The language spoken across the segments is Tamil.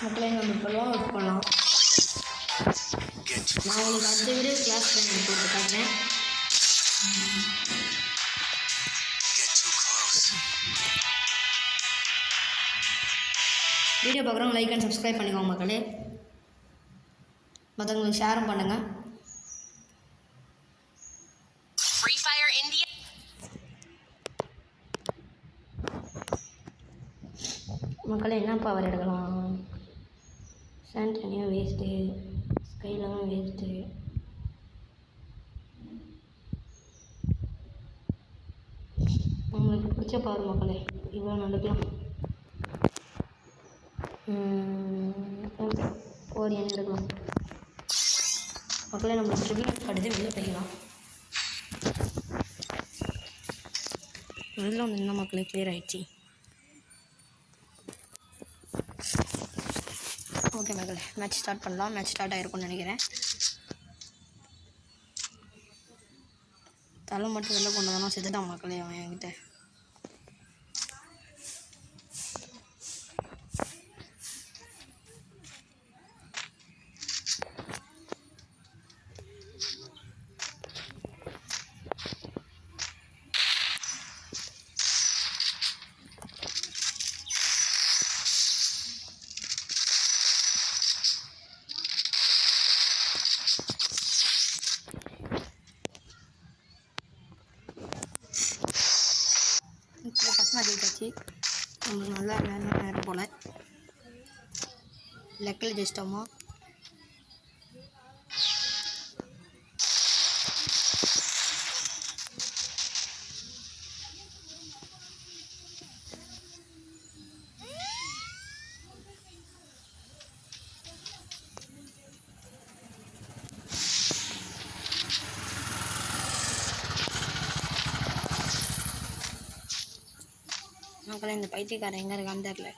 மக்களே நம்ம இப்போலாம் ஒர்க் பண்ணலாம். நான் உங்களுக்கு அடுத்த வீடியோ கிளாஸ் பண்ணி போட்டு காட்டுறேன். வீடியோ பார்க்குறவங்க லைக் அண்ட் சப்ஸ்கிரைப் பண்ணிக்கோங்க மக்களே. மற்றவங்களுக்கு ஷேரும் பண்ணுங்கள். மக்களே என்ன பவர் எடுக்கலாம்? சாண்டனியா வேஸ்ட்டு, ஸ்கைலாம் வேஸ்ட்டு. உங்களுக்கு பிடிச்ச பவர் மக்களே இவ்வளோ நடக்கலாம். ஓரியன் எடுக்கலாம் மக்களே. நம்ம ட்ரிபிள் கடுத்து வெளியே போய்க்கலாம். வெளில வந்து என்ன மக்களே கிளியர் ஆகிடுச்சு. ஓகே மக்களே, மேட்ச் ஸ்டார்ட் பண்ணலாம். மேட்ச் ஸ்டார்ட் ஆகிருக்கும்னு நினைக்கிறேன். தலை மட்டும் வெளில கொண்டு வந்தாலும் செத்துட்டான் மக்களே அவன் என்கிட்ட. ஃபஸ்ட் மேட்ச் ஜெயிச்சாச்சு. நம்மளுக்கு நல்லா நேரம் போல் லெக்கில் ஜெயிச்சிட்டோமா. மக்களே இந்த பைத்தியக்காரன் எங்கே இருக்கான்னு தெரில.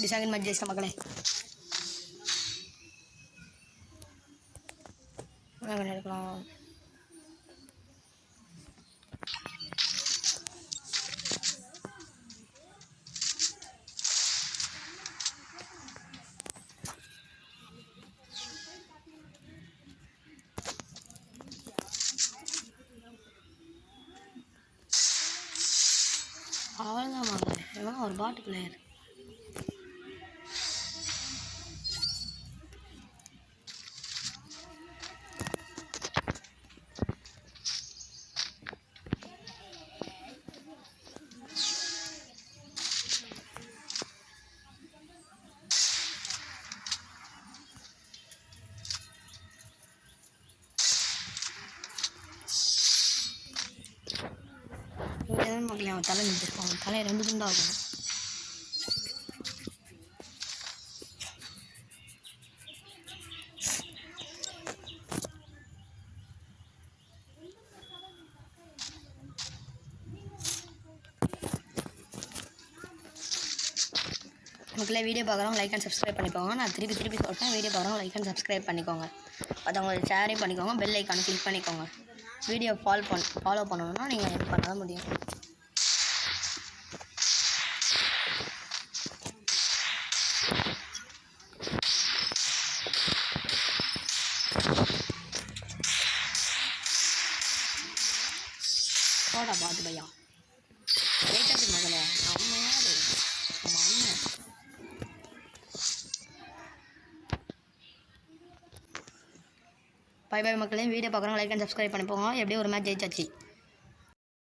செகண்ட் மேட்ச் ஜெயிச்சிட்ட மக்களே. எடுக்கலாம். அவ்வளோதான் மக்களே, இவன் ஒரு பாட்டு பிளேயர். மக்களே அவன் தலை நிறுத்திருப்பான். அவன் தலை 2 துண்டாகும். மக்களே வீடியோ பார்க்குறவங்க லைக் அண்ட் சப்ஸ்கிரைப் பண்ணிக்கோங்க. நான் திருப்பி சொல்கிறேன், வீடியோ பார்க்குறவங்க லைக் அண்ட் சப்ஸ்கிரைப் பண்ணிக்கோங்க. மற்றவங்களுக்கு ஷேரே பண்ணிக்கோங்க. பெல் ஐக்கானை கிளிக் பண்ணிக்கோங்க. வீடியோ ஃபாலோ பண்ணணும்னா நீங்கள் இது பண்ண தான் முடியும். போடா பாட்டு பையா வெயிட்டாச்சு மகளே. அம்மா யாரு? ஆமாம் அண்ணன். பை மக்களே, வீடியோ பார்க்குறவங்க லைக் அண்ட் சப்ஸ்கிரைப் பண்ணிப்போங்க. எப்படியும் ஒரு மேட்ச் ஜெயிச்சாச்சு.